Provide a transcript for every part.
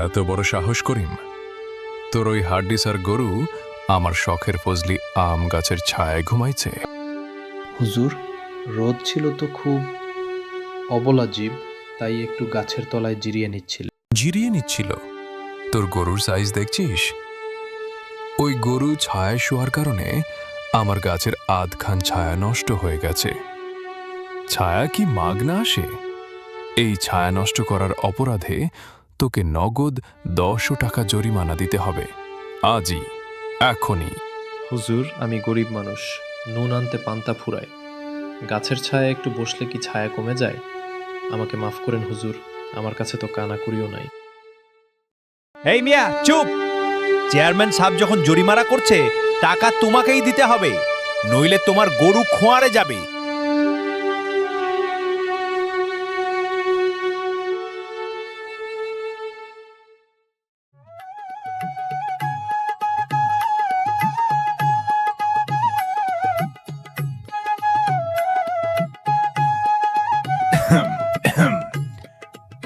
এত বড় সাহস করিম? তোর ওই হাড্ডিসার গরু আমার শখের ফজলি আম গাছের ছায়ায় ঘুমাইছে। হুজুর, রোদ ছিল তো খুব, অবলা জীব, তাই একটু গাছের তলায় জিরিয়ে নিচ্ছিল। জিরিয়ে নিচ্ছিল? তোর গরুর সাইজ দেখছিস? ওই গরু ছায়ায় শোয়ার কারণে আমার গাছের আধখান ছায়া নষ্ট হয়ে গেছে। ছায়া কি মাগনা আসে? এই ছায়া নষ্ট করার অপরাধে তোকে নগদ ১০০ টাকা জরিমানা দিতে হবে, আজই, এখনই। হুজুর, আমি গরিব মানুষ, নুন আনতে পান্তা ফুরায়। গাছের ছায়া একটু বসলে কি ছায়া কমে যায়? আমাকে মাফ করেন হুজুর, আমার কাছে তো কানাকুড়িও নাই। এই মিয়া চুপ! চেয়ারম্যান সাহেব যখন জরিমানা করছে টাকা তোমাকেই দিতে হবে, নইলে তোমার গরু খোঁয়ারে যাবে।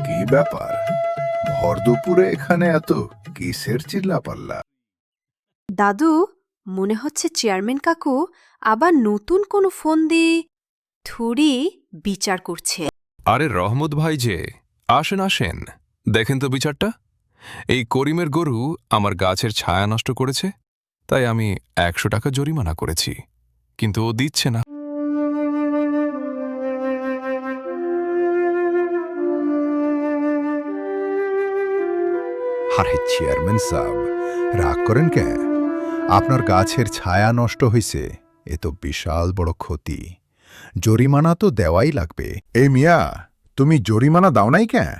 কি ব্যাপার, ভর দুপুরে এখানে এত কিসের চিল্লাপাল্লা? দাদু, মনে হচ্ছে চেয়ারম্যান কাকু আবার নতুন কোনো ফোন দিয়ে থুড়ি বিচার করছে। আরে রহমত ভাই যে, আসেন আসেন, দেখেন তো বিচারটা। এই করিমের গরু আমার গাছের ছায়া নষ্ট করেছে, তাই আমি ১০০ টাকা জরিমানা করেছি, কিন্তু ও দিচ্ছে না। আরে চেয়ারম্যান সাহেব, রাগ করেন কেন? আপনার গাছের ছায়া নষ্ট হয়েছে, এ তো বিশাল বড় ক্ষতি, জরিমানা তো দেওয়াই লাগবে। এই মিয়া, তুমি জরিমানা দাও নাই কেন?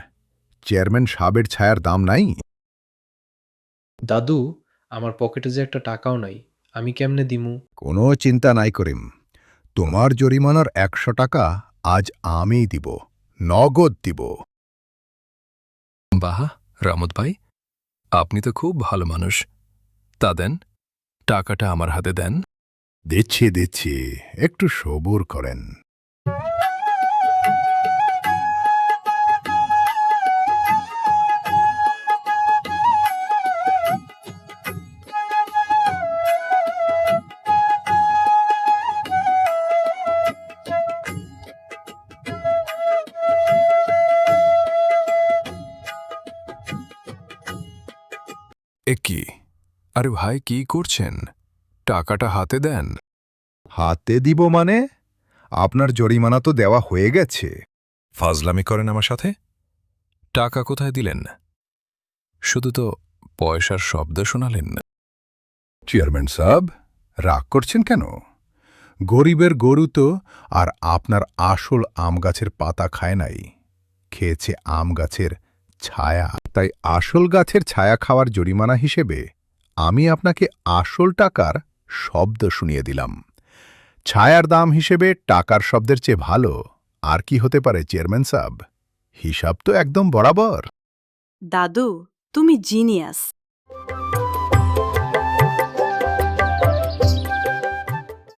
চেয়ারম্যান সাহেবের ছায়ার দাম নাই? দাদু, আমার পকেটে যে একটা টাকাও নাই, আমি কেমনে দিমু? কোনো চিন্তা নাই করিম, তোমার জরিমানার ১০০ টাকা আজ আমিই দিব, নগদ দিব। বাহ রহমত ভাই, আপনি তো খুব ভালো মানুষ। তা দেন, টাকাটা আমার হাতে দেন। দিচ্ছি দিচ্ছি, একটু সবুর করেন। এ কি? আরে ভাই, কি করছেন? টাকাটা হাতে দেন। হাতে দিব মানে? আপনার জরিমানা তো দেওয়া হয়ে গেছে। ফাজলামি করেন আমার সাথে? টাকা কোথায় দিলেন? শুধু তো পয়সার শব্দ শোনালেন। চেয়ারম্যান সাহেব, রাগ করছেন কেন? গরিবের গরু তো আর আপনার আসল আম গাছের পাতা খায় নাই, খেয়েছে আম গাছের ছায়া। তাই আসল গাছের ছায়া খাওয়ার জরিমানা হিসেবে আমি আপনাকে আসল টাকার শব্দ শুনিয়ে দিলাম। ছায়ার দাম হিসেবে টাকার শব্দের চেয়ে ভালো আর কি হতে পারে চেয়ারম্যান সাহেব? হিসাব তো একদম বরাবর। দাদু, তুমি জিনিয়াস।